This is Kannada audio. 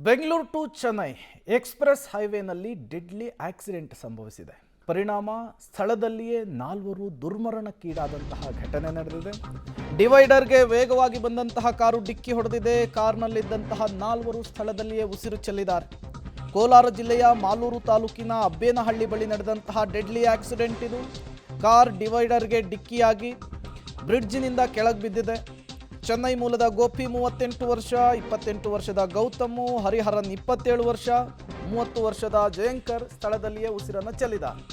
ಬೆಂಗಳೂರು ಟು ಚೆನ್ನೈ ಎಕ್ಸ್‌ಪ್ರೆಸ್ ಹೈವೇನಲ್ಲಿ ಡೆಡ್ಲಿ ಆಕ್ಸಿಡೆಂಟ್ ಸಂಭವಿಸಿದೆ. ಪರಿಣಾಮ ಸ್ಥಳದಲ್ಲಿಯೇ 4 ದುರ್ಮರಣಕ್ಕೀಡಾದಂತಹ ಘಟನೆ ನಡೆದಿದೆ. ಡಿವೈಡರ್ಗೆ ವೇಗವಾಗಿ ಬಂದಂತಹ ಕಾರು ಡಿಕ್ಕಿ ಹೊಡೆದಿದೆ. ಕಾರ್ನಲ್ಲಿದ್ದಂತಹ 4 ಸ್ಥಳದಲ್ಲಿಯೇ ಉಸಿರು ಚೆಲ್ಲಿದ್ದಾರೆ. ಕೋಲಾರ ಜಿಲ್ಲೆಯ ಮಾಲೂರು ತಾಲೂಕಿನ ಅಬ್ಬೇನಹಳ್ಳಿ ಬಳಿ ನಡೆದಂತಹ ಡೆಡ್ಲಿ ಆಕ್ಸಿಡೆಂಟ್ ಇದು. ಕಾರ್ ಡಿವೈಡರ್ಗೆ ಡಿಕ್ಕಿಯಾಗಿ ಬ್ರಿಡ್ಜ್ನಿಂದ ಕೆಳಗೆ ಬಿದ್ದಿದೆ. ಚೆನ್ನೈ ಮೂಲದ ಗೋಪಿ 38 ವರ್ಷ, 28 ವರ್ಷದ ಗೌತಮ್, ಹರಿಹರನ್ 27 ವರ್ಷ, 30 ವರ್ಷದ ಜಯಂಕರ್ ಸ್ಥಳದಲ್ಲಿಯೇ ಉಸಿರನ್ನು ಚೆಲ್ಲಿದ್ದಾರೆ.